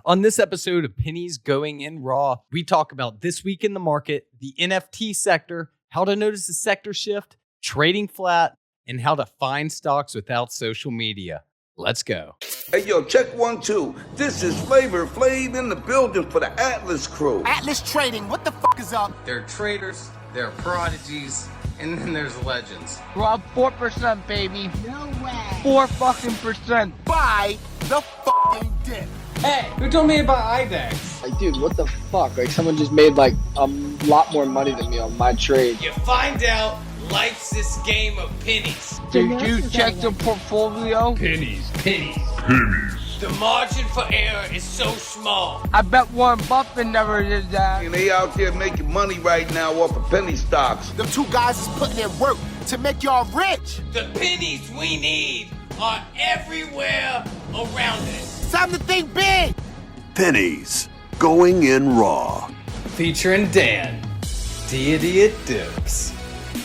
On this episode of Pennies Going in Raw, we talk about this week in the market, the NFT sector, how to notice the sector shift, trading flat, and how to find stocks without social media. Let's go. Hey, yo, check 1, 2. This is Flavor Flav in the building for the Atlas crew. Atlas Trading, what the fuck is up? There are traders, there are prodigies, and then there's legends. We're up 4%, baby. No way. 4 fucking percent. Buy the fucking dip. Hey, who told me about IDEX? Like, dude, what the fuck? Like, someone just made, like, a lot more money than me on my trade. You find out life's this game of pennies. Did you check the portfolio? Pennies. The margin for error is so small. I bet Warren Buffett never did that. And they out there making money right now off of penny stocks. Them two guys is putting in work to make y'all rich. The pennies we need are everywhere around us. Time to think big. Pennies Going in Raw. Featuring Dan, Deity at Dukes.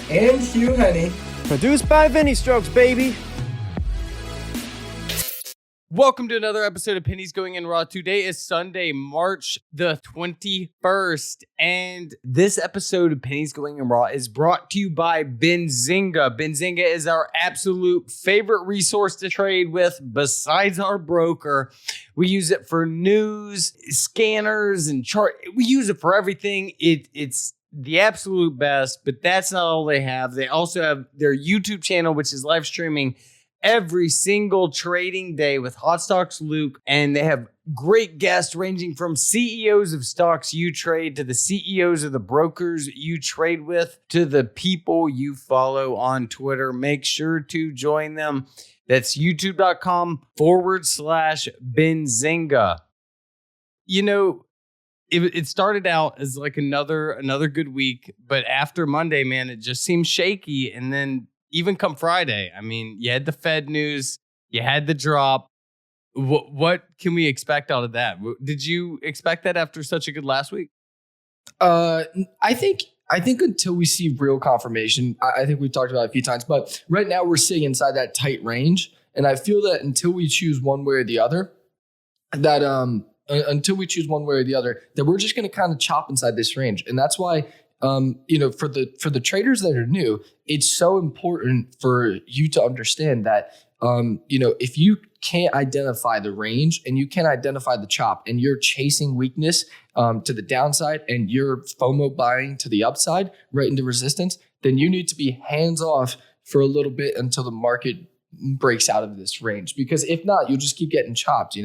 And Hugh Honey. Produced by Vinny Strokes, baby. Welcome to another episode of Pennies Going in Raw. Today is Sunday, March the 21st, and this episode of Pennies Going in Raw is brought to you by Benzinga. Benzinga is our absolute favorite resource to trade with besides our broker. We use it for news, scanners, and chart. We use it for everything. It's the absolute best, but that's not all they have. They also have their YouTube channel, which is live streaming every single trading day with Hot Stocks Luke, and they have great guests ranging from CEOs of stocks you trade to the CEOs of the brokers you trade with to the people you follow on Twitter. Make sure to join them. That's youtube.com/Benzinga. You know, it started out as like another good week, but after Monday, man, it just seemed shaky. And then even come Friday, I mean, you had the Fed news, you had the drop. What can we expect out of that? Did you expect that after such a good last week? I think until we see real confirmation, I think we've talked about it a few times, but right now we're sitting inside that tight range. And I feel that until we choose one way or the other, that we're just going to kind of chop inside this range. And that's why, for the traders that are new, it's so important for you to understand that, if you can't identify the range and you can't identify the chop and you're chasing weakness to the downside and you're FOMO buying to the upside right into resistance, then you need to be hands off for a little bit until the market breaks out of this range, because if not, you'll just keep getting chopped,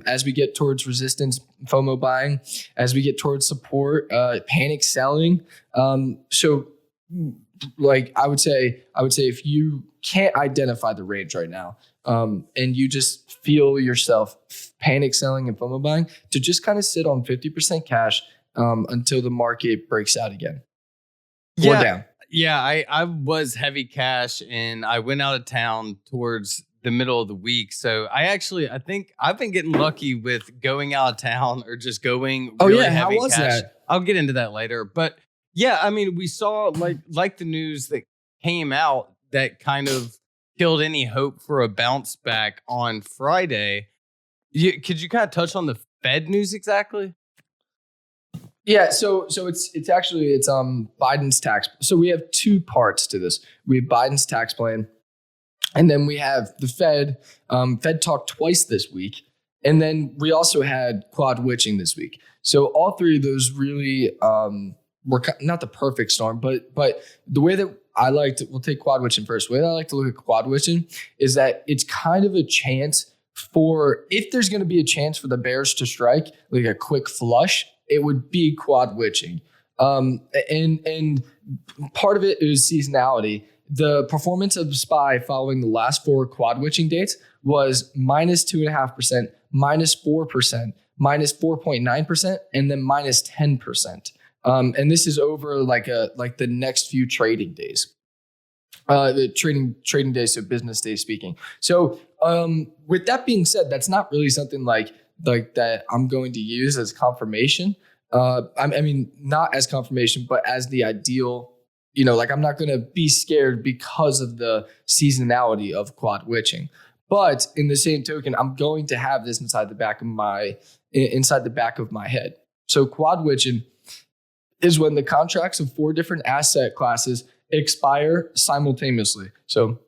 as we get towards resistance, FOMO buying, as we get towards support, panic selling. So like I would say if you can't identify the range right now, and you just feel yourself panic selling and FOMO buying, to just kind of sit on 50% cash until the market breaks out again or down. Yeah, I was heavy cash and I went out of town towards the middle of the week. So I think I've been getting lucky with going out of town or just going really heavy how was cash. that? I'll get into that later. But yeah, I mean, we saw like the news that came out that kind of killed any hope for a bounce back on Friday. Could you kind of touch on the Fed news exactly? Yeah, so it's Biden's tax. So we have two parts to this. We have Biden's tax plan, and then we have the Fed. Fed talked twice this week, and then we also had quad witching this week. So all three of those really were not the perfect storm, but the way that we'll take quad witching first. The way that I like to look at quad witching is that it's kind of a chance for, if there's going to be a chance for the bears to strike like a quick flush, it would be quad witching. And part of it is seasonality. The performance of SPY following the last four quad witching dates was -2.5%, -4%, -4.9%, and then -10%. And this is over like the next few trading days. The trading days, so business days speaking. So with that being said, that's not really something like that I'm going to use as confirmation. I mean, not as confirmation, but as the ideal, I'm not going to be scared because of the seasonality of quad witching. But in the same token, I'm going to have this inside the back of my head. So quad witching is when the contracts of 4 different asset classes expire simultaneously. So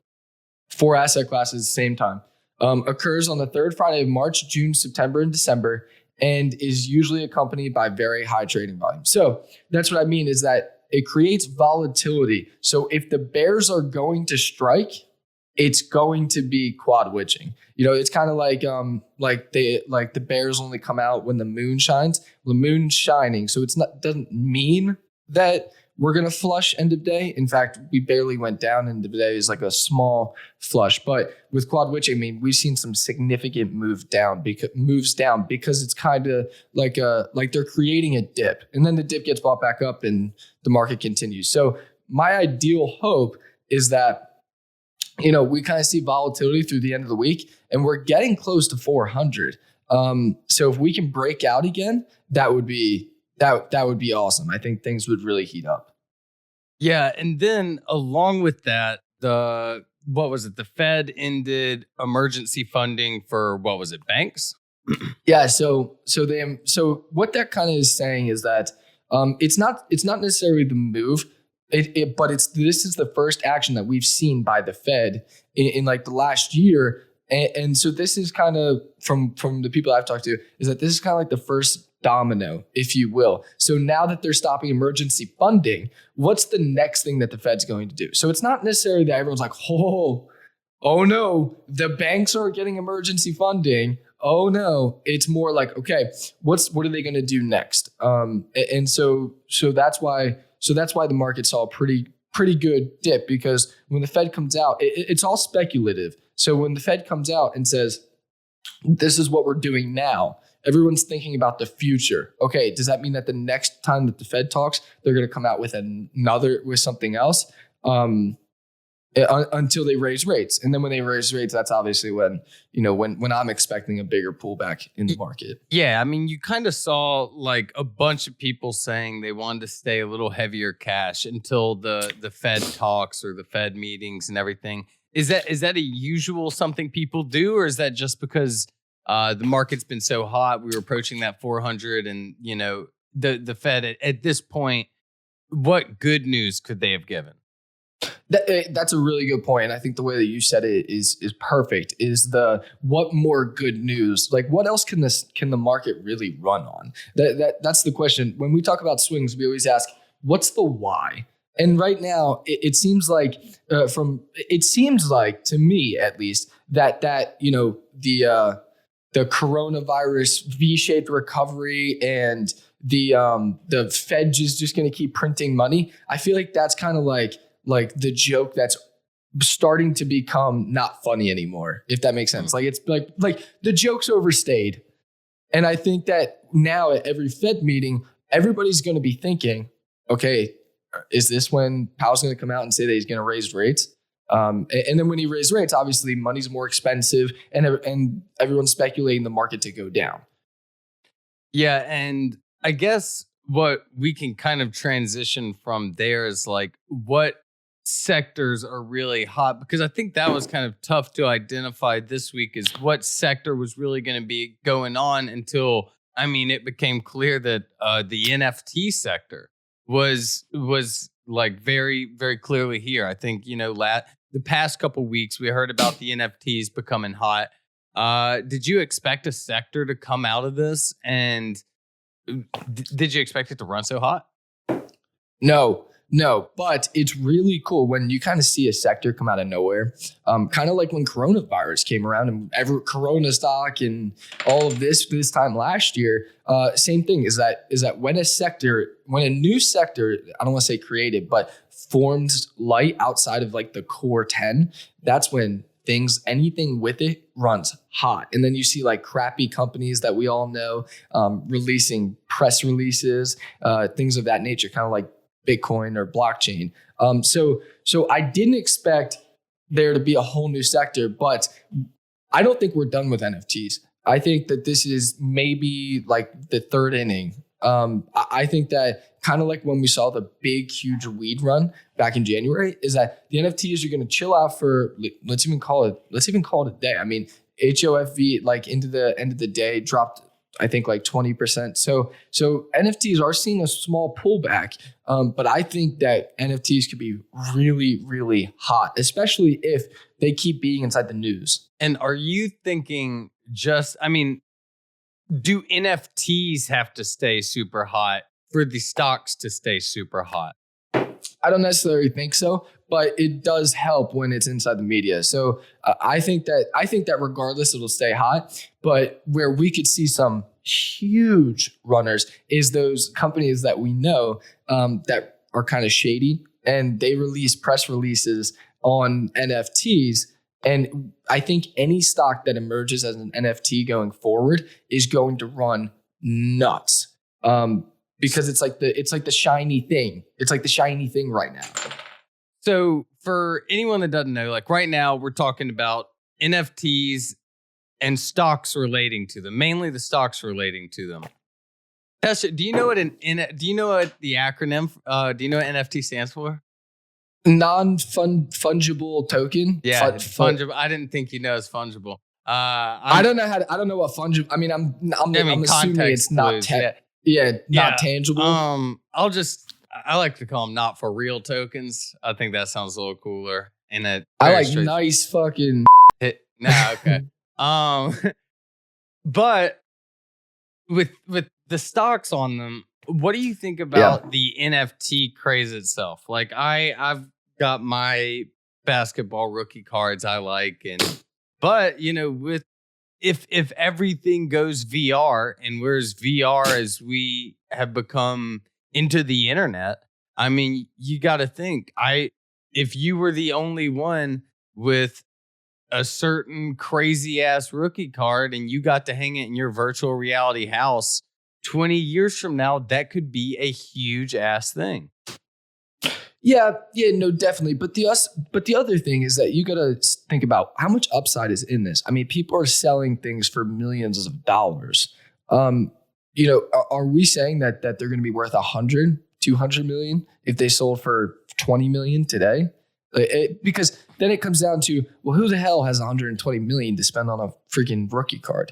4 asset classes same time. Occurs on the 3rd Friday of March, June, September, and December, and is usually accompanied by very high trading volume. So that's what I mean is that it creates volatility. So if the bears are going to strike, it's going to be quad witching. It's kind of like the bears only come out when the moon shines. The moon's shining, so doesn't mean that we're gonna flush end of day. In fact, we barely went down end of day. Is like a small flush. But with quad witching, I mean, we've seen some significant moves down because it's kind of like they're creating a dip, and then the dip gets bought back up, and the market continues. So my ideal hope is that we kind of see volatility through the end of the week, and we're getting close to 400. So if we can break out again, that would be awesome. I think things would really heat up. Yeah, and then along with that, the Fed ended emergency funding for banks? Yeah, so what that kind of is saying is that it's not necessarily the move. But this is the first action that we've seen by the Fed in like the last year. And so this is kind of from the people I've talked to is that this is kind of like the first domino, if you will. So now that they're stopping emergency funding, what's the next thing that the Fed's going to do? So it's not necessarily that everyone's like, oh no, the banks are getting emergency funding. Oh no, it's more like, okay, what are they going to do next? And so that's why the market saw a pretty good dip, because when the Fed comes out, it's all speculative. So when the Fed comes out and says, this is what we're doing now, everyone's thinking about the future. Okay, does that mean that the next time that the Fed talks, they're going to come out with something else until they raise rates? And then when they raise rates, that's obviously when I'm expecting a bigger pullback in the market. Yeah, I mean, you kind of saw like a bunch of people saying they wanted to stay a little heavier cash until the Fed talks or the Fed meetings and everything. Is that a usual something people do, or is that just because the market's been so hot, we were approaching that 400, and the Fed at this point, what good news could they have given? That's a really good point. And I think the way that you said it is perfect. Is what more good news? Like, what else can the market really run on? That's the question. When we talk about swings, we always ask, what's the why? And right now, it seems like to me at least that the coronavirus V-shaped recovery and the Fed just going to keep printing money. I feel like that's kind of like the joke that's starting to become not funny anymore, if that makes sense. Like, it's like the joke's overstayed. And I think that now at every Fed meeting, everybody's going to be thinking, okay, is this when Powell's going to come out and say that he's going to raise rates? And then when he raised rates, obviously money's more expensive, and everyone's speculating the market to go down. Yeah, and I guess what we can kind of transition from there is like what sectors are really hot, because I think that was kind of tough to identify this week, is what sector was really going to be going on until, I mean, it became clear that the NFT sector was like very, very clearly here. I think, the past couple weeks we heard about the NFTs becoming hot. Did you expect a sector to come out of this? And did you expect it to run so hot? No, but it's really cool when you kind of see a sector come out of nowhere. Kind of like when coronavirus came around and Corona stock and all of this time last year. Same thing is that when a new sector, I don't want to say created, but forms light outside of like the core 10, that's when anything with it runs hot. And then you see like crappy companies that we all know releasing press releases, things of that nature, kind of like Bitcoin or blockchain. So I didn't expect there to be a whole new sector, but I don't think we're done with NFTs. I think that this is maybe like the third inning. I think that kind of like when we saw the big, huge weed run back in January, is that the NFTs are going to chill out for, let's even call it a day. I mean, HOFV, like into the end of the day, dropped, I think, like 20%. So NFTs are seeing a small pullback, but I think that NFTs could be really, really hot, especially if they keep being inside the news. And are you thinking do NFTs have to stay super hot for the stocks to stay super hot? I don't necessarily think so, but it does help when it's inside the media. So I think that regardless, it'll stay hot. But where we could see some huge runners is those companies that we know that are kind of shady, and they release press releases on NFTs. And I think any stock that emerges as an NFT going forward is going to run nuts. Because it's like the shiny thing. It's like the shiny thing right now. So for anyone that doesn't know, like right now we're talking about NFTs and stocks relating to them, mainly the stocks relating to them. Tasha, do you know what the acronym? Do you know what NFT stands for? Non-fungible token. Yeah, fungible. I didn't think you know it's fungible. I don't know what fungible. I mean, I'm assuming it's not not tangible. I like to call them not for real tokens. I think that sounds a little cooler. And I like nice fucking. Okay. But with the stocks on them, what do you think about the NFT craze itself? Like I've got my basketball rookie cards I like, but you know, with if everything goes VR, and we're as VR as we have become into the internet, I mean, you got to think, if you were the only one with a certain crazy ass rookie card and you got to hang it in your virtual reality house 20 years from now, that could be a huge ass thing. Yeah, no, definitely. But the other thing is that you got to think about how much upside is in this. I mean, people are selling things for millions of dollars. You know, are we saying that they're going to be worth 100, 200 million if they sold for 20 million today? Because then it comes down to, well, who the hell has 120 million to spend on a freaking rookie card?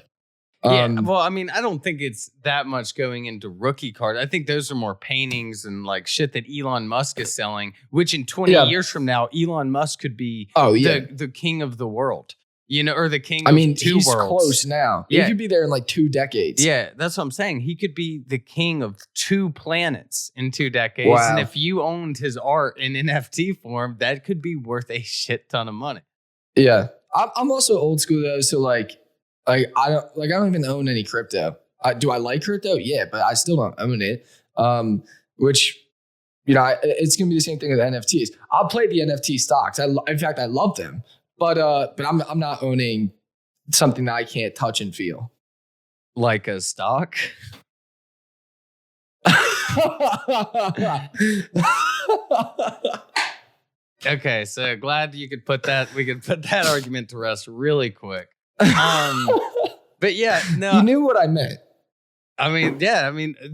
Well, I mean, I don't think it's that much going into rookie card. I think those are more paintings and like shit that Elon Musk is selling, which in 20 years from now, Elon Musk could be the king of the world, you know, or the king of two worlds. He's close now. Yeah. He could be there in like 2 decades. Yeah, that's what I'm saying. He could be the king of 2 planets in 2 decades. Wow. And if you owned his art in NFT form, that could be worth a shit ton of money. Yeah. I'm also old school though. So I don't even own any crypto. Do I like crypto? Yeah, but I still don't own it. Which, you know, it's gonna be the same thing with NFTs. I'll play the NFT stocks. In fact, I love them. But I'm not owning something that I can't touch and feel. Like a stock? Okay, so glad we could put that argument to rest really quick. But yeah, no. You knew what I meant. I mean,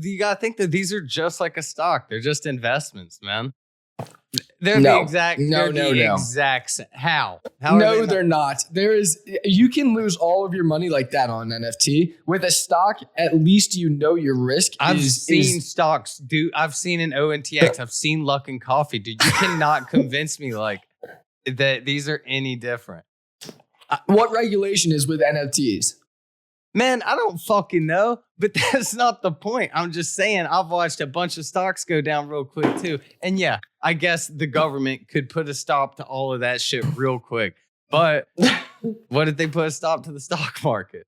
you gotta think that these are just like a stock. They're just investments, man. They're the exact. No. Exact. How? No, they're not. You can lose all of your money like that on an NFT. With a stock, at least you know your risk. I've seen stocks, dude. I've seen an ONTX. I've seen Luck and Coffee, dude. You cannot convince me like that these are any different. What regulation is with NFTs? Man, I don't fucking know, but that's not the point. I'm just saying I've watched a bunch of stocks go down real quick too. And yeah, I guess the government could put a stop to all of that shit real quick. But what if they put a stop to the stock market?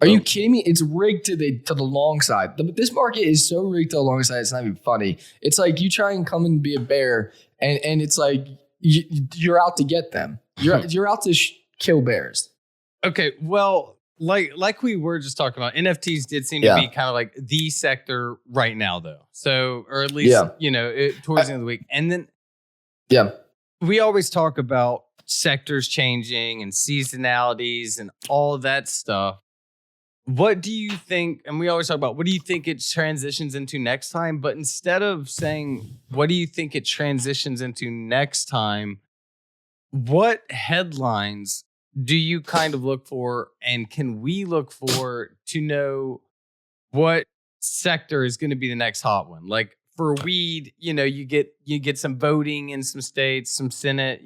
Are you kidding me? It's rigged to the long side. This market is so rigged to the long side, it's not even funny. It's like you try and come and be a bear, and it's like you're out to get them. You're out to kill bears. Okay, well, like we were just talking about, NFTs did seem to be kind of like the sector right now, though. So, or at least you know, towards the end of the week, and then we always talk about sectors changing and seasonalities and all of that stuff. What do you think? And we always talk about what do you think it transitions into next time? But instead of saying what do you think it transitions into next time, what headlines do you kind of look for, and can we look for to know what sector is going to be the next hot one? Like for weed, you get some voting in some states, some Senate,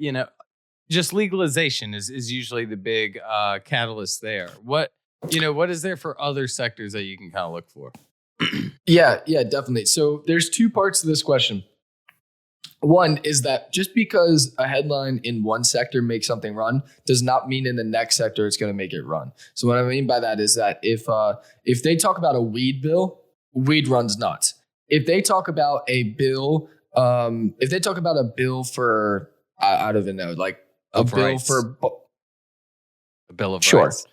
just legalization is usually the big catalyst there. What is there for other sectors that you can kind of look for? Yeah, definitely. So there's two parts to this question. One is that just because a headline in one sector makes something run does not mean in the next sector it's going to make it run. So what I mean by that is that if they talk about a weed bill, weed runs nuts. If they talk about a bill, for I don't even know, like a bill rights. for A bill of sure. rights.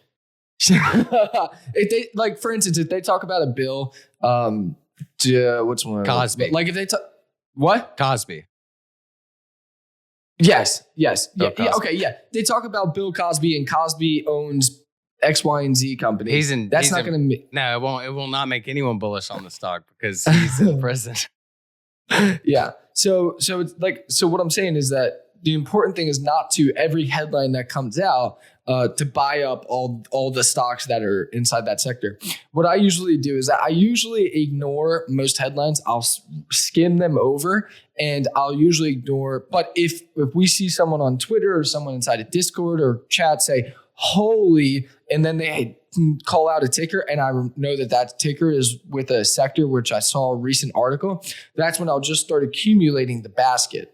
If they like, for instance, if they talk about a bill, what's one? Cosby. Like if they talk, what? Cosby. Yes. Bill Yeah, Cosby. okay, yeah. They talk about Bill Cosby, and Cosby owns X, Y, and Z company. That's not going to. No, it won't. It will not make anyone bullish on the stock because he's in prison. Yeah. So it's like, so what I'm saying is that the important thing is not to every headline that comes out to buy up all the stocks that are inside that sector. What I usually do is that I usually ignore most headlines. I'll skim them over, and I'll usually ignore. But if we see someone on Twitter or someone inside a Discord or chat say, holy, and then they call out a ticker, and I know that ticker is with a sector, which I saw a recent article, that's when I'll just start accumulating the basket.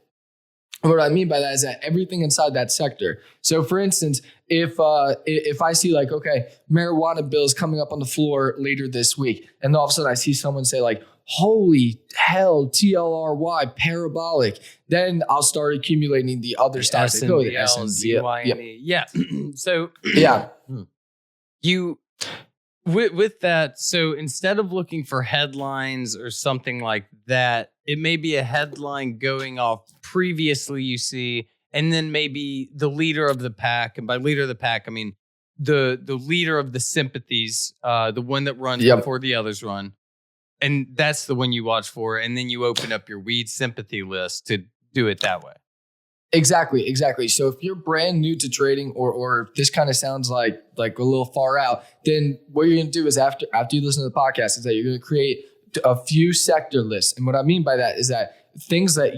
And what I mean by that is that everything inside that sector. So for instance, if I see like, okay, marijuana bill is coming up on the floor later this week, and all of a sudden I see someone say like, holy hell, TLRY, parabolic, then I'll start accumulating the other stocks that go with it. SNDL, yeah. So yeah. With that, so instead of looking for headlines or something like that, it may be a headline going off previously you see, and then maybe the leader of the pack. And by leader of the pack, I mean the leader of the sympathies, the one that runs before the others run. And that's the one you watch for. And then you open up your weed sympathy list to do it that way. Exactly. So if you're brand new to trading, or if this kind of sounds like a little far out, then what you're going to do is after you listen to the podcast is that you're going to create a few sector lists. And what I mean by that is that things that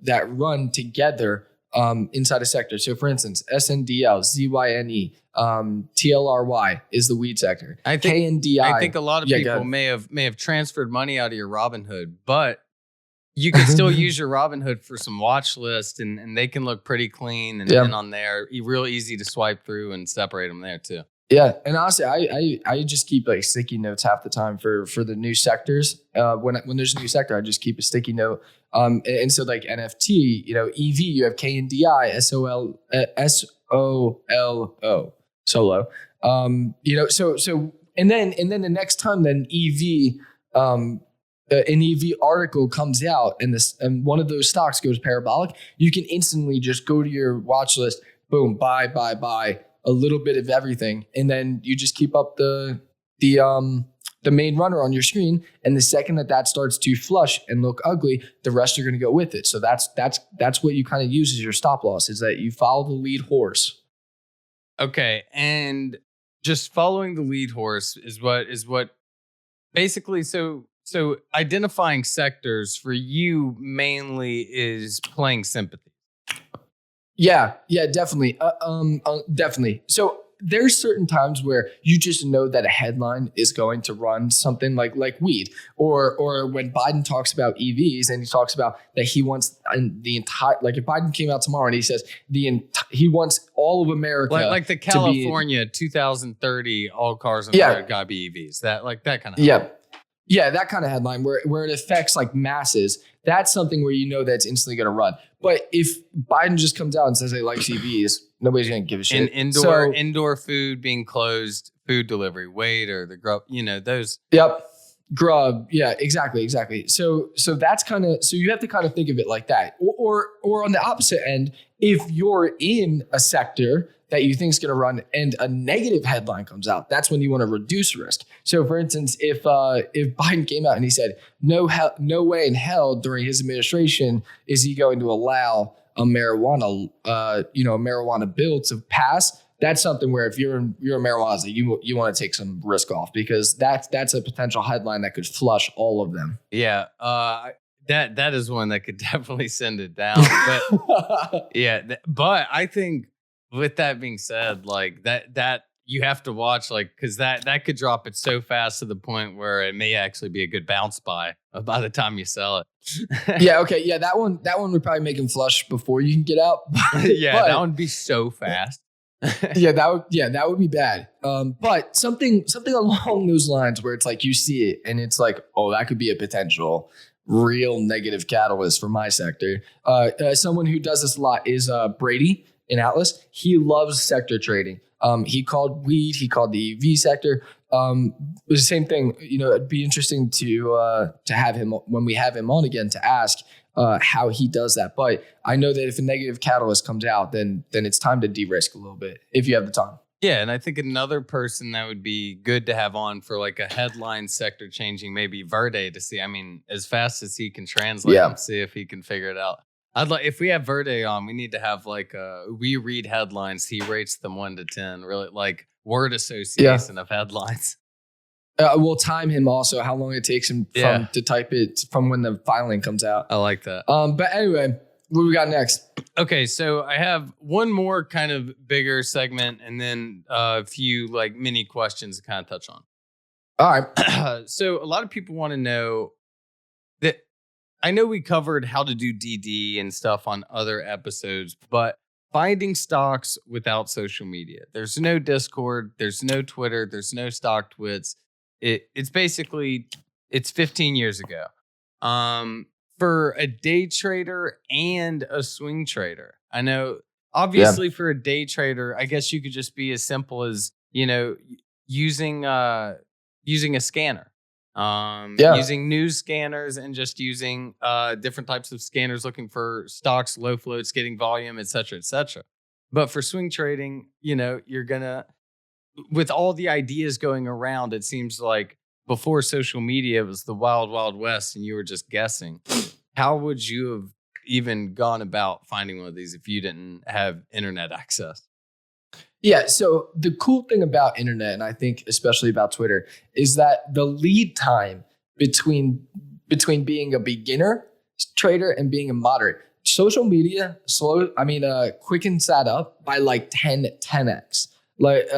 that run together inside a sector. So for instance, SNDL, ZYNE, TLRY is the weed sector. I think a lot of people go may have transferred money out of your Robinhood, but you can still use your Robinhood for some watch list, and they can look pretty clean and on there, real easy to swipe through and separate them there too. Yeah, and honestly, I just keep like sticky notes half the time for the new sectors. When there's a new sector, I just keep a sticky note. And so like NFT, EV, you have KNDI, SOLO, solo. So and then the next time then EV, an EV article comes out and one of those stocks goes parabolic, you can instantly just go to your watch list, boom, buy a little bit of everything, and then you just keep up the main runner on your screen. And the second that starts to flush and look ugly, the rest are going to go with it. So that's what you kind of use as your stop loss, is that you follow the lead horse. Okay, and just following the lead horse is what basically. So identifying sectors for you mainly is playing sympathy. Yeah, definitely. Definitely. So there's certain times where you just know that a headline is going to run something like weed, or when Biden talks about EVs and he talks about that he wants the entire, like if Biden came out tomorrow and he says he wants all of America, like the California 2030, all cars in America gotta be EVs. That kind of Yeah, that kind of headline where it affects like masses. That's something where you know that's instantly going to run. But if Biden just comes out and says he likes EVs, nobody's going to give a shit. And indoor food being closed, food delivery, Waiter, the grub, those. Yep. Grub, yeah, exactly. So that's so you have to kind of think of it like that. Or on the opposite end, if you're in a sector that you think is going to run and a negative headline comes out, that's when you want to reduce risk. So for instance, if Biden came out and he said no way in hell during his administration is he going to allow a marijuana bill to pass. That's something where if you're a marijuana, you want to take some risk off, because that's a potential headline that could flush all of them. Yeah, that is one that could definitely send it down. But yeah, but I think with that being said, like that you have to watch, like, because that could drop it so fast to the point where it may actually be a good bounce by the time you sell it. Yeah. Okay. Yeah. That one would probably make him flush before you can get out. Yeah, that would be so fast. that would be bad. But something along those lines where it's like you see it and it's like, oh, that could be a potential real negative catalyst for my sector. Someone who does this a lot is Brady in Atlas. He loves sector trading. He called weed. He called the EV sector. It was the same thing. It'd be interesting to have him when we have him on again to ask how he does that. But I know that if a negative catalyst comes out, then it's time to de-risk a little bit if you have the time. Yeah, and I think another person that would be good to have on for like a headline sector changing, maybe Verde, to see. I mean, as fast as he can translate them, see if he can figure it out. I'd like, if we have Verde on, we need to have like we read headlines. He rates them 1 to 10, really, like word association of headlines. We'll time him also how long it takes him to type it from when the filing comes out. I like that. But anyway, what we got next? Okay, so I have one more kind of bigger segment, and then a few like mini questions to kind of touch on. All right. So a lot of people want to know that. I know we covered how to do DD and stuff on other episodes, but finding stocks without social media. There's no Discord, there's no Twitter, there's no stock twits. It's basically 15 years ago. For a day trader and a swing trader. I know obviously for a day trader, I guess you could just be as simple as, using a scanner. Using news scanners and just using different types of scanners looking for stocks, low floats, getting volume, et cetera, et cetera. But for swing trading, you're gonna, with all the ideas going around, it seems like before social media, it was the wild, wild west and you were just guessing. How would you have even gone about finding one of these if you didn't have internet access? Yeah. So the cool thing about internet, and I think especially about Twitter, is that the lead time between being a beginner trader and being a moderate, social media quickens that up by like 10x. Like,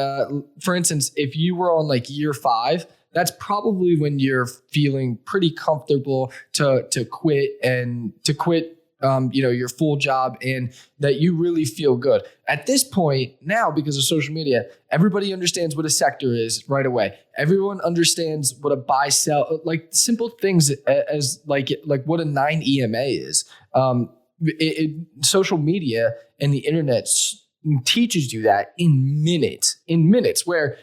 for instance, if you were on like year 5, that's probably when you're feeling pretty comfortable to quit your full job and that you really feel good. At this point now, because of social media, everybody understands what a sector is right away. Everyone understands what a buy sell, like simple things as like what a 9 EMA is. Social media and the internet teaches you that in minutes where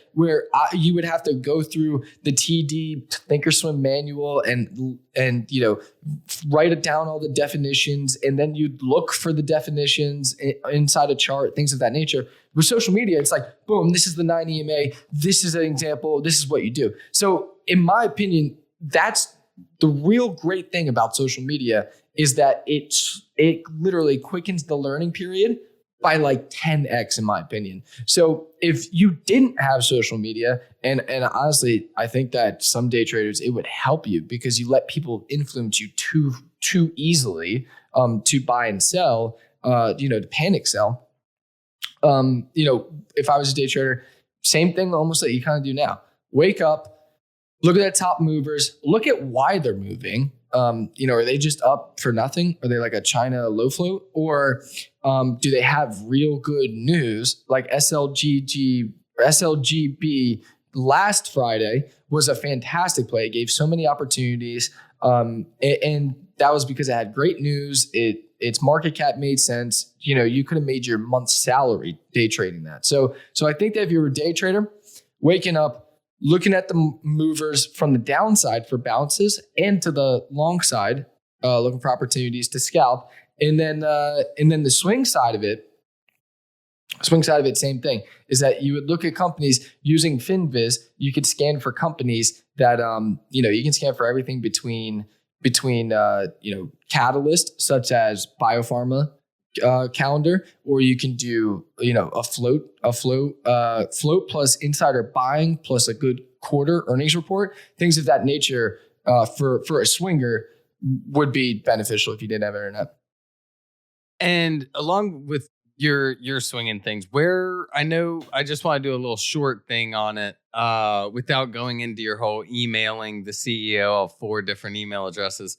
you would have to go through the TD Thinkorswim manual and write it down, all the definitions, and then you'd look for the definitions inside a chart, things of that nature. With social media, it's like, boom, this is the 9 EMA, this is an example, this is what you do. So in my opinion, that's the real great thing about social media, is that it literally quickens the learning period by like 10x in my opinion. So if you didn't have social media, and honestly, I think that some day traders, it would help you because you let people influence you too easily to buy and sell, to panic sell. If I was a day trader, same thing almost that you kind of do now. Wake up, look at the top movers, look at why they're moving. Are they just up for nothing? Are they like a China low float? Or do they have real good news? Like SLGB last Friday was a fantastic play. It gave so many opportunities. And that was because it had great news. Its market cap made sense. You could have made your month's salary day trading that. So I think that if you're a day trader, waking up, looking at the movers from the downside for bounces and to the long side, looking for opportunities to scalp. And then the swing side of it, same thing, is that you would look at companies using FinViz. You could scan for companies that, you can scan for everything between catalyst, such as biopharma calendar, or you can do, a float plus insider buying plus a good quarter earnings report. Things of that nature for a swinger would be beneficial if you didn't have internet. And along with your swinging things, where I just want to do a little short thing on it without going into your whole emailing the CEO of 4 different email addresses.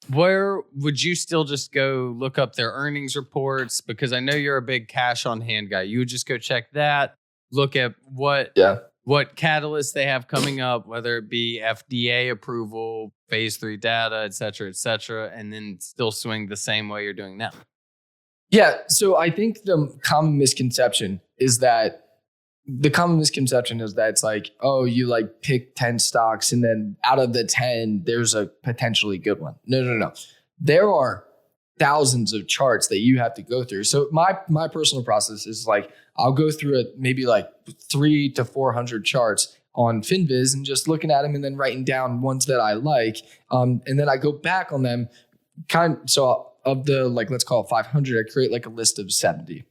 Where would you still just go look up their earnings reports? Because I know you're a big cash on hand guy. You would just go check that, look at what catalysts they have coming up, whether it be FDA approval, phase 3 data, et cetera, and then still swing the same way you're doing now. Yeah. So I think the common misconception is that it's like, oh, you like pick 10 stocks and then out of the 10, there's a potentially good one. No. There are thousands of charts that you have to go through. So my personal process is like, I'll go through maybe like 300 to 400 charts on FinViz and just looking at them and then writing down ones that I like. And then I go back on them so of the, like, let's call it 500, I create like a list of 70.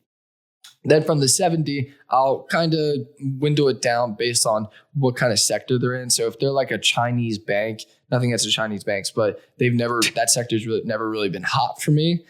Then from the 70, I'll kind of window it down based on what kind of sector they're in. So if they're like a Chinese bank, nothing against the Chinese banks, but that sector's never really been hot for me.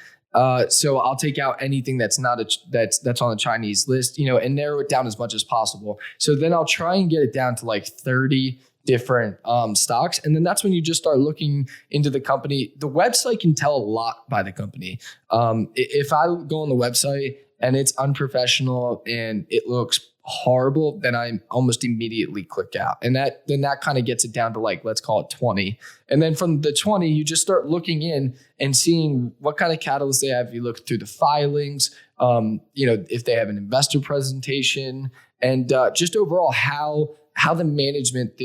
So I'll take out anything that's not that's on the Chinese list, and narrow it down as much as possible. So then I'll try and get it down to like 30 different stocks. And then that's when you just start looking into the company. The website can tell a lot by the company. If I go on the website and it's unprofessional and it looks horrible, then I almost immediately click out. And that kind of gets it down to like, let's call it 20. And then from the 20, you just start looking in and seeing what kind of catalysts they have. You look through the filings, if they have an investor presentation, and just overall how the management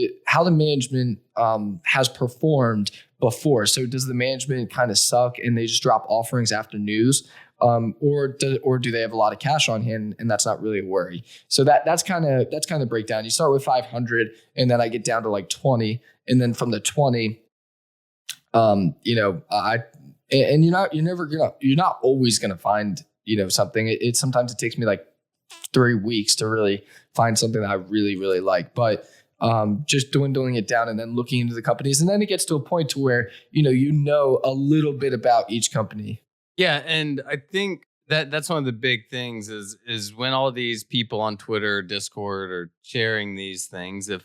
has performed before. So does the management kind of suck and they just drop offerings after news? Or do they have a lot of cash on hand and that's not really a worry? So that's kind of the breakdown. You start with 500 and then I get down to like 20, and then from the 20, you're not always gonna find something. Sometimes it takes me like 3 weeks to really find something that I really, really like. But just dwindling it down and then looking into the companies, and then it gets to a point to where you know a little bit about each company. Yeah, and I think that's one of the big things is when all these people on Twitter, Discord are sharing these things, if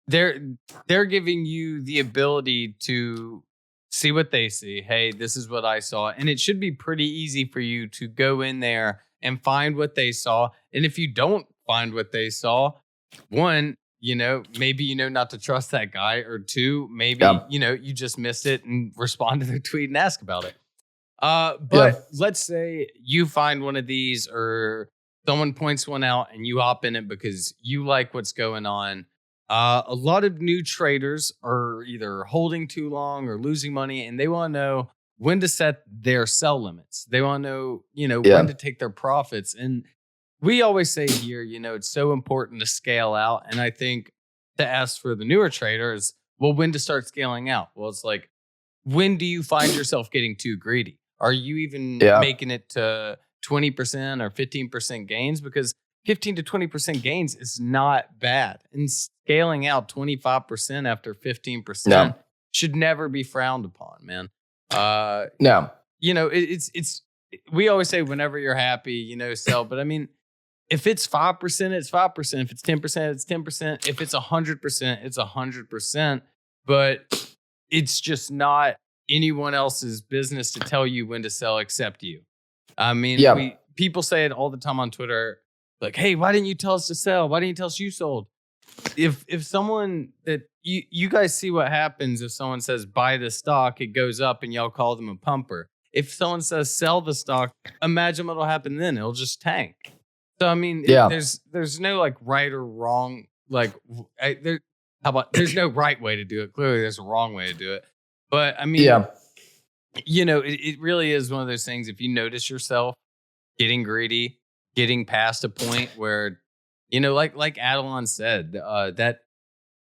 they're giving you the ability to see what they see. Hey, this is what I saw, and it should be pretty easy for you to go in there and find what they saw. And if you don't find what they saw, one, maybe not to trust that guy, or two, maybe you just missed it and respond to their tweet and ask about it. Let's say you find one of these or someone points one out and you hop in it because you like what's going on. A lot of new traders are either holding too long or losing money, and they want to know when to set their sell limits. They want to know, when to take their profits. And we always say here, it's so important to scale out. And I think to ask for the newer traders, well, when to start scaling out? Well, it's like, when do you find yourself getting too greedy? Are you even making it to 20% or 15% gains? Because 15 to 20% gains is not bad. And scaling out 25% after 15% should never be frowned upon, man. No. It's we always say whenever you're happy, sell. But I mean, if it's 5%, it's 5%. If it's 10%, it's 10%. If it's 100%, it's 100%. But it's just not anyone else's business to tell you when to sell except you. I mean, people say it all the time on Twitter, like, hey, why didn't you tell us to sell? Why didn't you tell us you sold? If someone that you guys see what happens if someone says buy the stock, it goes up and y'all call them a pumper. If someone says sell the stock, imagine what'll happen then. It'll just tank. So I mean, there's no like right or wrong like, how about there's no right way to do it. Clearly, there's a wrong way to do it. But I mean, it really is one of those things. If you notice yourself getting greedy, getting past a point where, like Adelon said,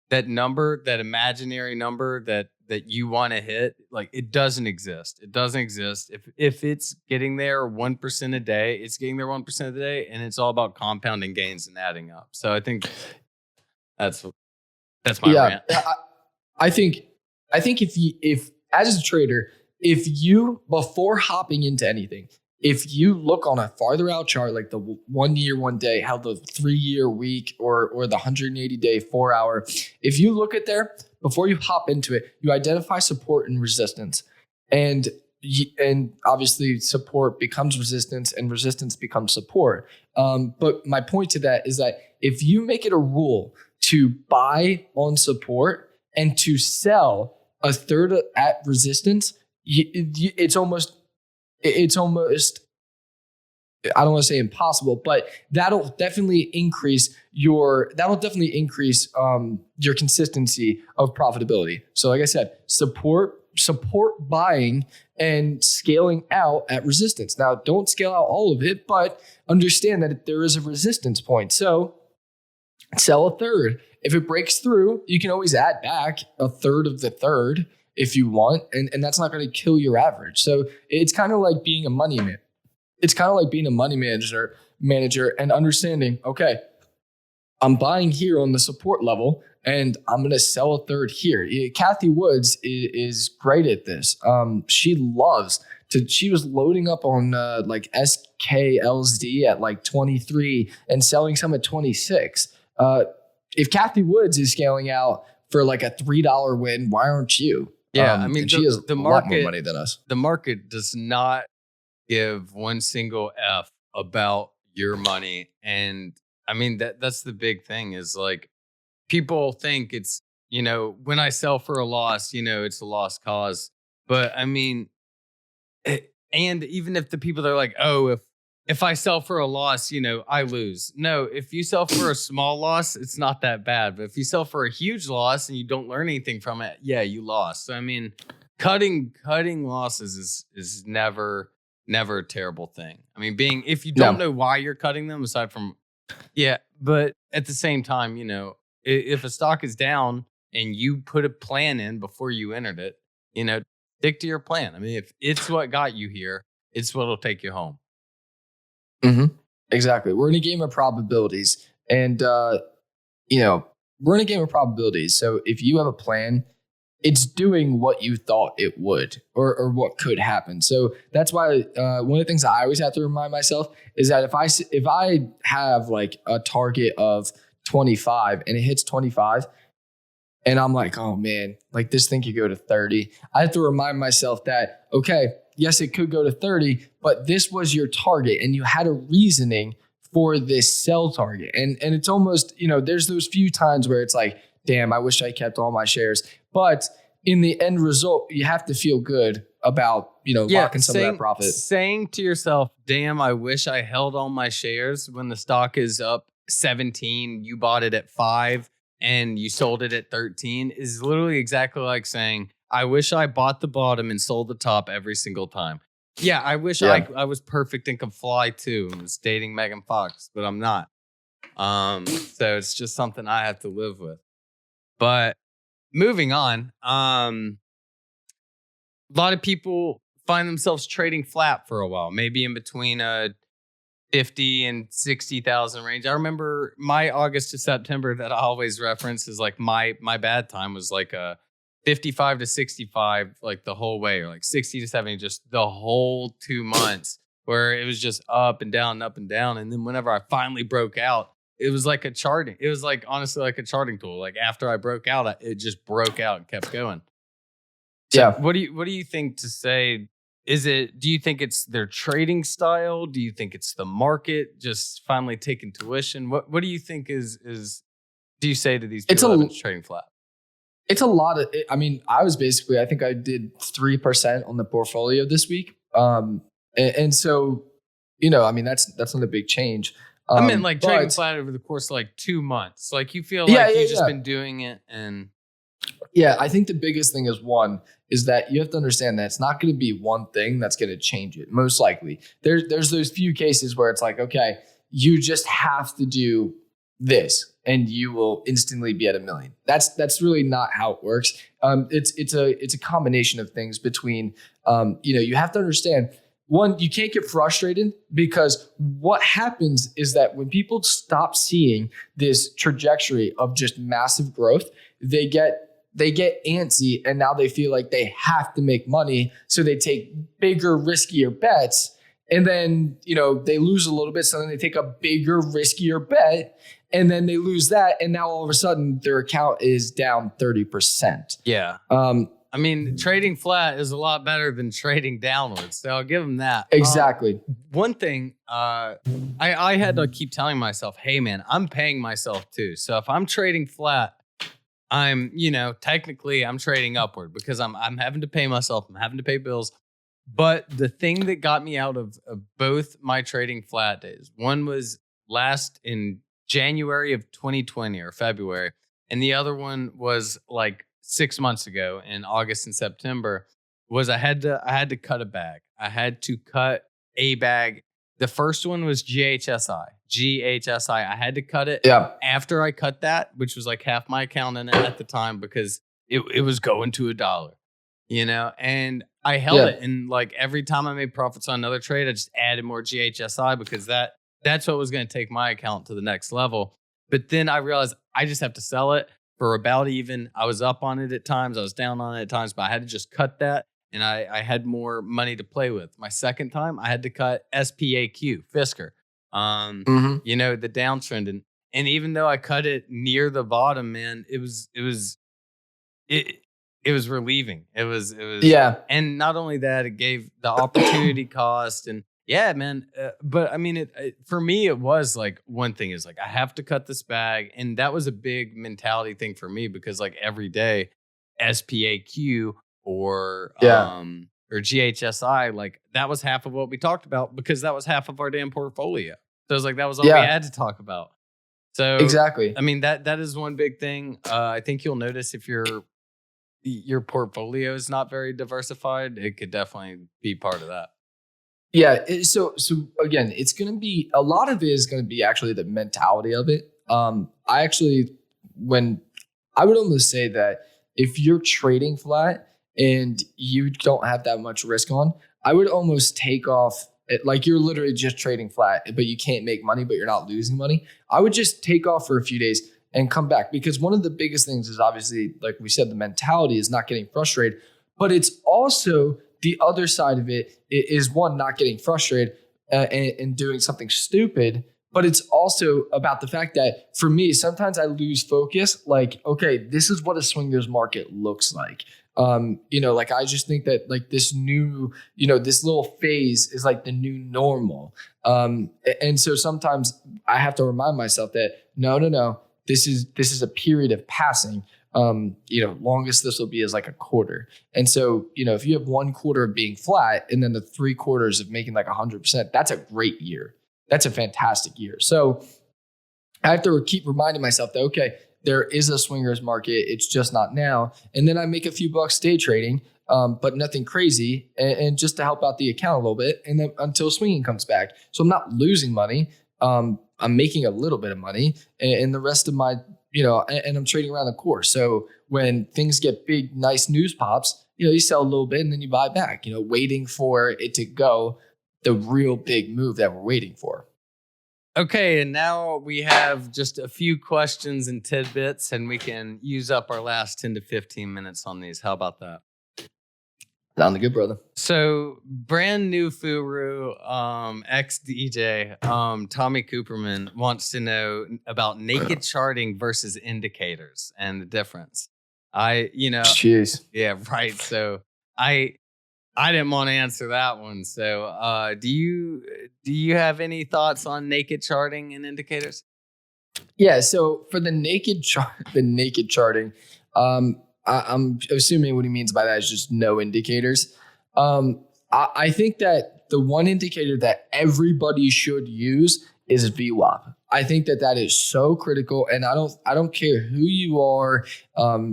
that number, that imaginary number that you want to hit, like it doesn't exist. It doesn't exist. If it's getting there 1% a day, it's getting there 1% a day, and it's all about compounding gains and adding up. So I think that's my rant. I think if as a trader, if you, before hopping into anything, if you look on a farther out chart, like the 1 year, 1 day, how the 3 year week or the 180 day 4 hour, if you look at there before you hop into it, you identify support and resistance, and obviously support becomes resistance and resistance becomes support. But my point to that is that if you make it a rule to buy on support and to sell a third at resistance, it's almost, I don't want to say impossible, but that'll definitely increase your consistency of profitability. So like I said, support buying and scaling out at resistance. Now, don't scale out all of it, but understand that there is a resistance point. So sell a third. If it breaks through, you can always add back a third of the third if you want, and that's not going to kill your average. So it's kind of like being a money man. It's kind of like being a money manager and understanding, okay, I'm buying here on the support level and I'm going to sell a third here. Kathy Woods is great at this. She was loading up on like SKLSD at like 23 and selling some at 26. If Kathy Woods is scaling out for like a $3 win, why aren't you? Yeah, I mean, she has the a market, lot more money than us. The market does not give one single F about your money. And I mean, that's the big thing is like people think it's, when I sell for a loss, it's a lost cause. But I mean, and even if the people that are like, oh, if I sell for a loss, I lose. No, if you sell for a small loss, it's not that bad. But if you sell for a huge loss and you don't learn anything from it, yeah, you lost. So I mean, cutting losses is never a terrible thing. I mean, if you don't know why you're cutting them, aside from but at the same time, if a stock is down and you put a plan in before you entered it, stick to your plan. I mean, if it's what got you here, it's what'll take you home. Mm-hmm. Exactly. We're in a game of probabilities, and we're in a game of probabilities. So if you have a plan, it's doing what you thought it would, or what could happen. So that's why one of the things I always have to remind myself is that if I have like a target of 25 and it hits 25, and I'm like, oh man, like this thing could go to 30. I have to remind myself that, okay, yes, it could go to 30, but this was your target and you had a reasoning for this sell target. And it's almost, there's those few times where it's like, damn, I wish I kept all my shares. But in the end result, you have to feel good about, locking some of that profit. Saying to yourself, damn, I wish I held all my shares when the stock is up 17, you bought it at 5 and you sold it at 13 is literally exactly like saying, I wish I bought the bottom and sold the top every single time. Yeah, I wish I was perfect and could fly too and was dating Megan Fox, but I'm not. So it's just something I have to live with. But moving on, a lot of people find themselves trading flat for a while, maybe in between 50 and 60,000 range. I remember my August to September that I always reference is like my bad time was like a 55 to 65, like the whole way, or like 60 to 70, just the whole 2 months where it was just up and down, up and down. And then whenever I finally broke out, it was like it was like honestly like a charting tool. Like after I broke out, it just broke out and kept going. So what do you think to say? Do you think it's their trading style? Do you think it's the market just finally taking tuition? What do you think is do you say to these people that are trading flat? It's a lot of, I think I did 3% on the portfolio this week. And so, that's not a big change. I meant like trading but- flat over the course of like 2 months. Like you feel Yeah, like yeah, you've just yeah. been doing it and Yeah, I think the biggest thing is that you have to understand that it's not going to be one thing that's going to change it. Most likely, there's those few cases where it's like, okay, you just have to do this, and you will instantly be at $1 million. That's really not how it works. It's a combination of things between, you have to understand. One, you can't get frustrated because what happens is that when people stop seeing this trajectory of just massive growth, they get antsy, and now they feel like they have to make money. So they take bigger, riskier bets, and then, they lose a little bit. So then they take a bigger, riskier bet, and then they lose that. And now all of a sudden their account is down 30%. yeah. I mean, trading flat is a lot better than trading downwards. So I'll give them that. Exactly. One thing, I had to keep telling myself, hey man, I'm paying myself too. So if I'm trading flat, I'm, technically I'm trading upward because I'm having to pay myself. I'm having to pay bills. But the thing that got me out of both my trading flat days, one was last in January of 2020 or February. And the other one was like 6 months ago in August and September, was I had to cut a bag. I had to cut a bag. The first one was GHSI. I had to cut it. Yeah. After I cut that, which was like half my account in it at the time because it was going to $1, and I held it. And like every time I made profits on another trade, I just added more GHSI because that's what was going to take my account to the next level. But then I realized I just have to sell it for about even. I was up on it at times. I was down on it at times, but I had to just cut that. And I had more money to play with. My second time, I had to cut SPAQ, Fisker, the downtrend. And even though I cut it near the bottom, man, it was relieving. It was. Yeah. And not only that, it gave the opportunity cost and yeah, man. But I mean, for me, it was like one thing is like, I have to cut this bag. And that was a big mentality thing for me because like every day SPAQ or GHSI, like that was half of what we talked about because that was half of our damn portfolio. So it was like, that was all we had to talk about. So exactly. I mean, that is one big thing. I think you'll notice if your portfolio is not very diversified, it could definitely be part of that. Yeah. So again, it's going to be, a lot of it is going to be actually the mentality of it. I would almost say that if you're trading flat and you don't have that much risk on, I would almost take off, like you're literally just trading flat, but you can't make money, but you're not losing money. I would just take off for a few days and come back because one of the biggest things is obviously, like we said, the mentality is not getting frustrated, but it's also the other side of it is one, not getting frustrated and doing something stupid. But it's also about the fact that for me, sometimes I lose focus. Like, okay, this is what a swingers market looks like. Like I just think that like this new, this little phase is like the new normal. And so sometimes I have to remind myself that no, this is a period of passing. Longest this will be is like a quarter. And so, if you have 1 quarter of being flat and then the 3 quarters of making like 100%, that's a great year. That's a fantastic year. So I have to keep reminding myself that, okay, there is a swingers market. It's just not now. And then I make a few bucks day trading, but nothing crazy. And just to help out the account a little bit. And then until swinging comes back. So I'm not losing money. I'm making a little bit of money and the rest of my, and I'm trading around the course. So when things get big, nice news pops, you sell a little bit and then you buy back, waiting for it to go the real big move that we're waiting for. Okay, and now we have just a few questions and tidbits, and we can use up our last 10 to 15 minutes on these. How about that? Sound good, brother. So, brand new Furu, ex-DJ, Tommy Cooperman wants to know about naked charting versus indicators and the difference. Jeez. Yeah, right. So, I didn't want to answer that one. So, do you have any thoughts on naked charting and indicators? Yeah. So for the naked charting, I'm assuming what he means by that is just no indicators. I think that the one indicator that everybody should use is VWAP. I think that is so critical, and I don't care who you are.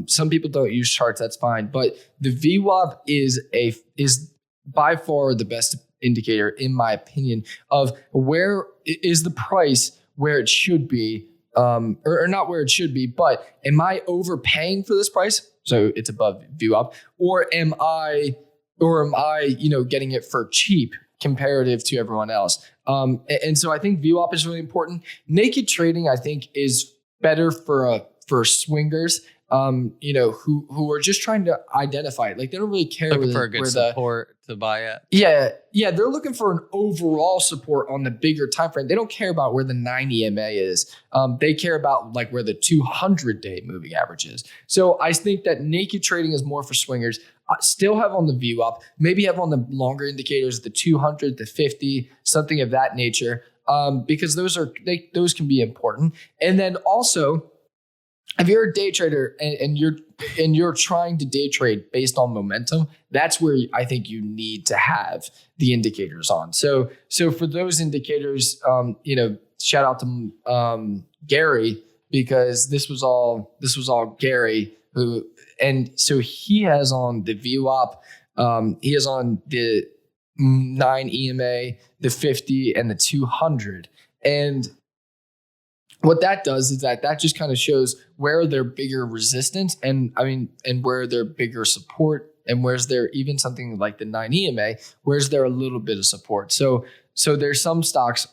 Some people don't use charts, that's fine, but the VWAP is by far the best indicator, in my opinion, of where is the price where it should be, or not where it should be, but am I overpaying for this price? So it's above VWAP, or am I getting it for cheap comparative to everyone else? And so I think VWAP is really important. Naked trading, I think, is better for swingers, who are just trying to identify it. Like, they don't really care Looking for a good support to buy at. Yeah, they're looking for an overall support on the bigger time frame. They don't care about where the 9 EMA is. They care about like where the 200-day moving average is. So I think that naked trading is more for swingers. Still have on the VWAP, maybe have on the longer indicators, the 200, the 50, something of that nature, because those can be important. And then also, if you're a day trader and you're trying to day trade based on momentum, that's where I think you need to have the indicators on. So for those indicators, shout out to Gary, because this was all Gary who, and so he has on the VWAP, he has on the 9 EMA, the 50, and the 200, and what that does is that just kind of shows where their bigger resistance and where their bigger support, and where's there even something like the 9 EMA, where's there a little bit of support. So there's some stocks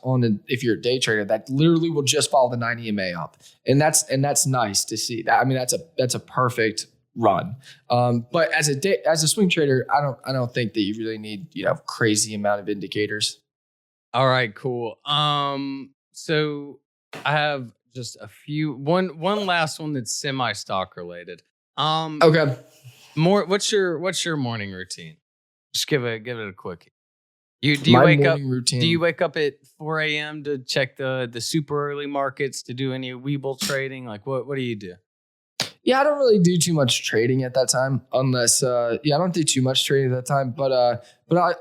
if you're a day trader, that literally will just follow the 9 EMA up, and that's nice to see. That's a perfect run. But as a swing trader, I don't think that you really need crazy amount of indicators. All right, cool. So I have just a few. One last one that's semi-stock related. Okay. What's your morning routine? Just give it a quick. Do you My wake up? morning routine. Do you wake up at 4 a.m. to check the super early markets, to do any Webull trading? Like, what do you do? Yeah, I don't really do too much trading at that time, unless I don't do too much trading at that time. But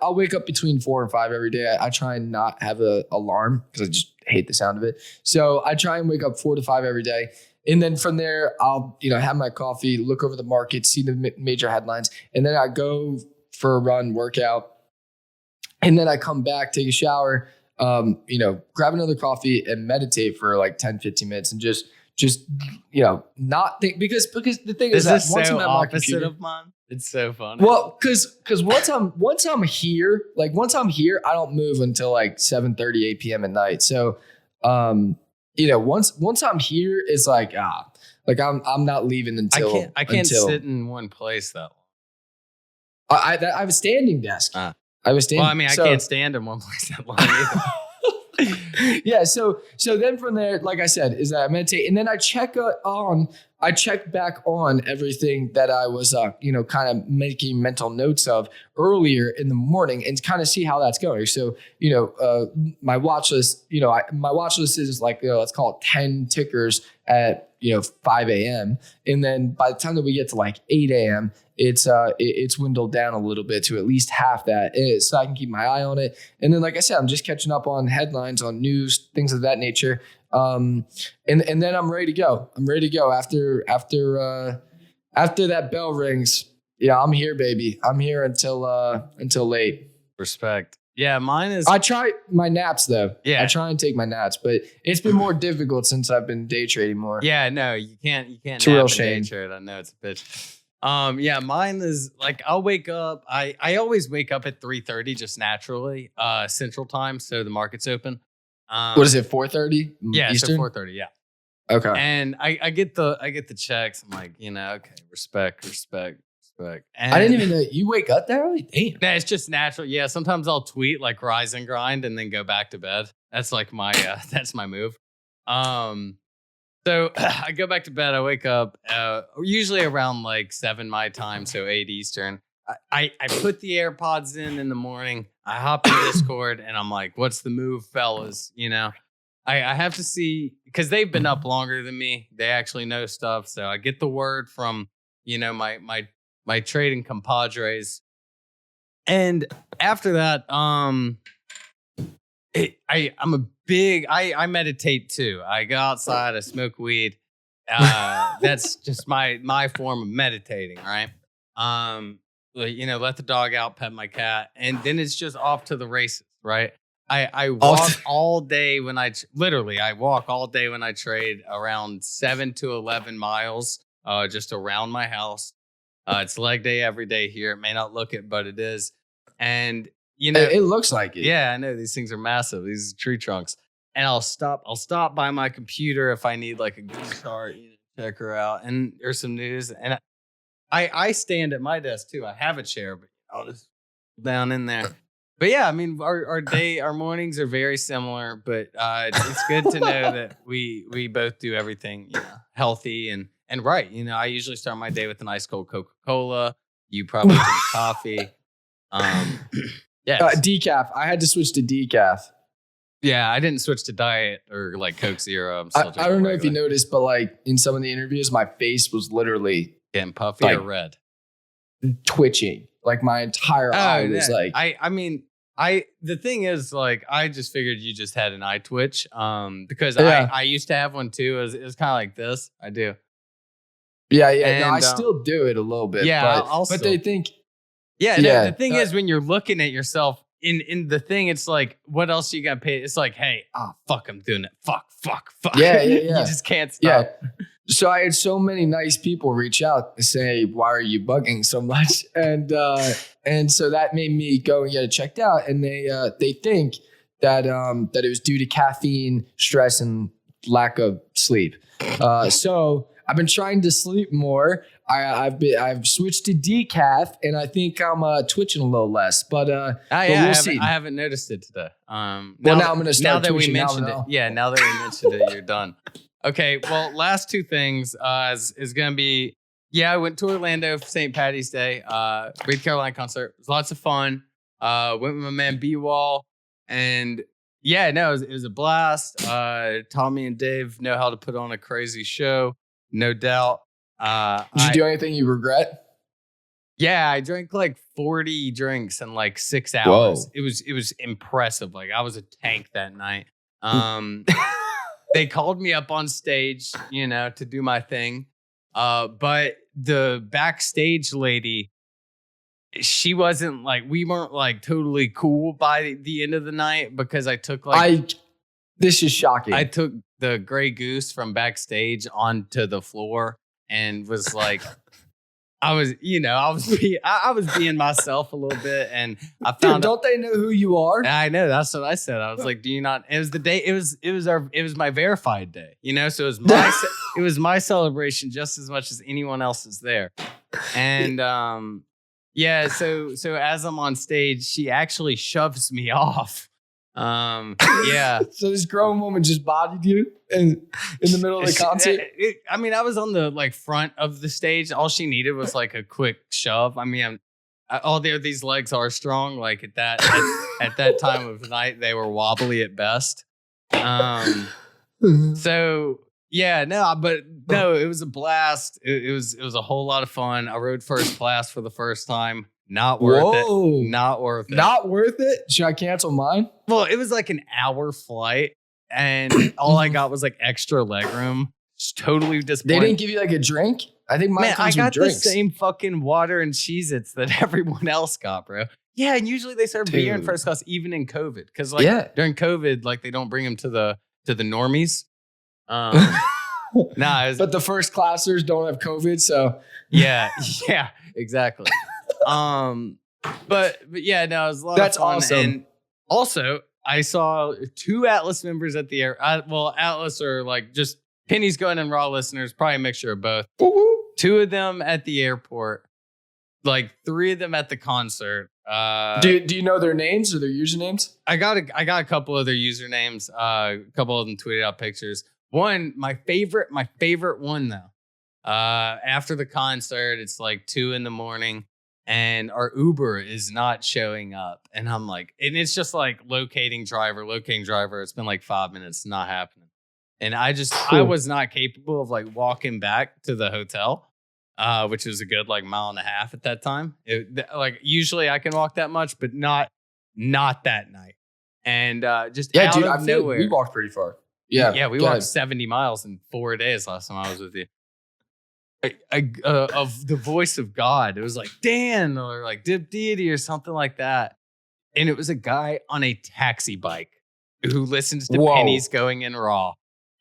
I'll wake up between 4 and 5 every day. I try and not have an alarm because I just hate the sound of it. So I try and wake up 4 to 5 every day. And then from there, I'll have my coffee, look over the market, see the major headlines, and then I go for a run, workout, and then I come back, take a shower, grab another coffee and meditate for like 10, 15 minutes and just not think, because the thing is that once I'm at my computer, of mine. It's so funny. Well, because once I'm here, I don't move until like 7:30, 8 p.m. at night. So, once I'm here, it's like I'm not leaving until I can't sit in one place that long. I have a standing desk. I was standing. Well, I can't stand in one place that long either. Yeah. So then from there, like I said, is that I meditate, and then I check back on everything that I was, kind of making mental notes of earlier in the morning, and kind of see how that's going. So, my watch list, my watch list is like, let's call it 10 tickers at, 5 a.m. And then by the time that we get to like 8 a.m., it's dwindled down a little bit to at least half that, so I can keep my eye on it. And then, like I said, I'm just catching up on headlines, on news, things of that nature. And then I'm ready to go. I'm ready to go after that bell rings. Yeah, I'm here, baby. I'm here until late. Respect. Yeah, mine is. I try my naps though. Yeah, I try and take my naps, but it's been more difficult since I've been day trading more. Yeah, no, you can't. It's a real shame. Day trade. I know it's a bitch. Yeah, mine is like, I'll wake up. I always wake up at 3:30 just naturally, Central Time, so the market's open. What is it, 4:30? Yeah, Eastern? so 4:30. Yeah. Okay. And I get the checks. I'm like, okay, respect. And I didn't even know you wake up that early. Damn. Yeah, it's just natural. Yeah, sometimes I'll tweet like rise and grind and then go back to bed. That's like my that's my move. So I go back to bed. I wake up usually around like 7 my time, so 8 Eastern. I put the AirPods in the morning. I hop in Discord and I'm like, what's the move, fellas? I have to see, because they've been up longer than me. They actually know stuff. So I get the word from, my trading compadres. And after that, I'm a big. I meditate too. I go outside. I smoke weed. That's just my form of meditating. Right. Let the dog out, pet my cat, and then it's just off to the races. Right. I walk all day when I walk all day when I trade around 7 to 11 miles just around my house. It's leg day every day here. It may not look it, but it is. And it looks like it. Yeah, I know these things are massive. These tree trunks. And I'll stop by my computer if I need like a good start, check her out, and there's some news. And I stand at my desk too. I have a chair, but I'll just down in there. But yeah, I mean, our mornings are very similar, but it's good to know that we both do everything healthy and right. I usually start my day with an ice cold Coca-Cola. You probably drink coffee. Decaf. I had to switch to decaf. Yeah, I didn't switch to diet or like Coke Zero. I'm still I don't know if you noticed, but like in some of the interviews, my face was literally getting puffy or red, twitching. Like my entire eye was like. The thing is, like, I just figured you just had an eye twitch. Because I used to have one too. It was kind of like this. I do. Yeah. And, I still do it a little bit. Yeah, but they think. The thing is, when you're looking at yourself in the thing, it's like, what else you got to pay? It's like, hey, fuck, I'm doing it. Fuck. Yeah. You just can't stop. Yeah. So I had so many nice people reach out and say, why are you bugging so much? And so that made me go and get it checked out. And they think that it was due to caffeine, stress, and lack of sleep. So I've been trying to sleep more. I've switched to decaf, and I think I'm twitching a little less. But we'll see. I haven't noticed it today. Now I'm going to start. Now that we twitching, mentioned it, now that we mentioned it, you're done. Okay. Well, last two things is going to be. Yeah, I went to Orlando for St. Patty's Day. Great Carolina concert. It was lots of fun. Went with my man B-Wall, and it was a blast. Tommy and Dave know how to put on a crazy show, no doubt. Did you do anything you regret? Yeah, I drank like 40 drinks in like 6 hours. Whoa. It was impressive. Like I was a tank that night. They called me up on stage, to do my thing. But the backstage lady, she wasn't like, we weren't like totally cool by the end of the night because I took this is shocking. I took the Grey Goose from backstage onto the floor and was like, I was being myself a little bit, and I found. Don't they know who you are? I know. That's what I said. I was like, "Do you not?" It was the day. It was my verified day. So it was my celebration just as much as anyone else's there. And so as I'm on stage, she actually shoves me off. So this grown woman just bodied you in the middle of the concert? I was on the like front of the stage. All she needed was like a quick shove. These legs are strong. Like at that time of night, they were wobbly at best. It was a blast. It was a whole lot of fun. I rode first class for the first time. Not worth it. Not worth it. Not worth it? Should I cancel mine? Well, it was like an hour flight, and all I got was like extra legroom. It's totally disappointing. They didn't give you like a drink? I think mine comes with drinks. The same fucking water and Cheez-Its that everyone else got, bro. Yeah, and usually they serve beer in first class, even in COVID. Because during COVID, like they don't bring them to the normies. But the first classers don't have COVID, so yeah, exactly. But yeah, no, it was a lot of fun. Awesome. And also, I saw 2 Atlas members at the air. Atlas are like just Pennies Going in Raw listeners, probably a mixture of both. Woo-hoo. 2 of them at the airport, like 3 of them at the concert. Do you know their names or their usernames? I got a couple of their usernames. A couple of them tweeted out pictures. One, my favorite one though. After the concert, it's like 2 a.m. and our Uber is not showing up. And I'm like, and it's just like locating driver. It's been like 5 minutes, not happening. And I was not capable of like walking back to the hotel, which was a good like mile and a half at that time. Like usually I can walk that much, but not that night. and just Yeah, out dude, of I feel nowhere. we walked pretty far. Yeah, Yeah, we go walked ahead. 70 miles in 4 days last time I was with you. Of the voice of God. It was like Dan or like Dip Deity or something like that. And it was a guy on a taxi bike who listens to Whoa. Pennies Going in Raw.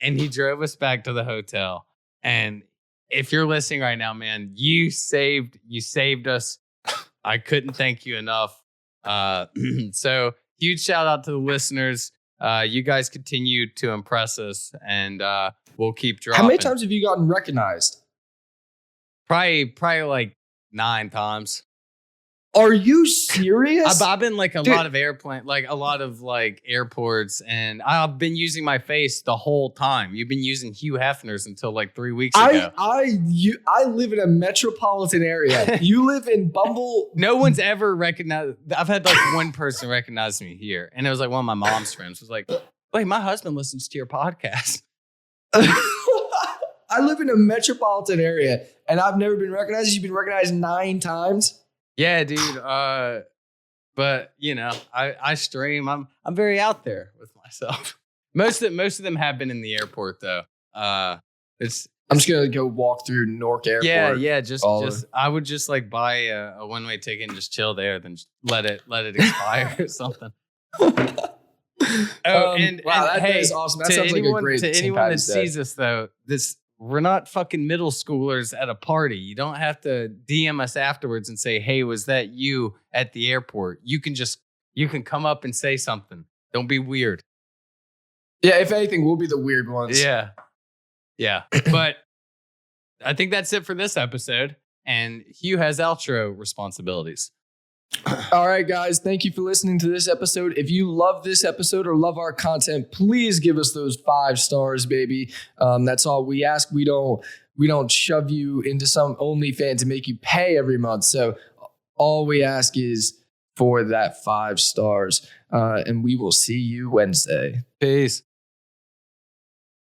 And he drove us back to the hotel. And if you're listening right now, man, you saved us. I couldn't thank you enough. So huge shout out to the listeners. You guys continue to impress us, and we'll keep dropping. How many times have you gotten recognized? Probably like 9 times. Are you serious? I've been like a Dude. lot of airports, and I've been using my face the whole time. You've been using Hugh Hefner's until like 3 weeks ago. I live in a metropolitan area. You live in Bumble. No one's ever recognized. I've had like one person recognize me here, and it was like one of my mom's friends was like, "Wait, my husband listens to your podcast." I live in a metropolitan area, and I've never been recognized. You've been recognized 9 times. Yeah, dude. But you know, I stream. I'm very out there with myself. Most of them have been in the airport though. I'm just gonna go walk through Newark Airport. Yeah. Just I would just like buy a one-way ticket and just chill there, then just let it expire or something. Wow, that hey, is awesome. That to sounds anyone, like a great to St. anyone that Patty's Day. sees us though, we're not fucking middle schoolers at a party. You don't have to DM us afterwards and say, "Hey, was that you at the airport?" You can come up and say something. Don't be weird. Yeah, if anything, we'll be the weird ones. Yeah. But I think that's it for this episode. And Hugh has outro responsibilities. All right, guys. Thank you for listening to this episode. If you love this episode or love our content, please give us those 5 stars, baby. That's all we ask. We don't shove you into some OnlyFans to make you pay every month. So all we ask is for that 5 stars. And we will see you Wednesday. Peace.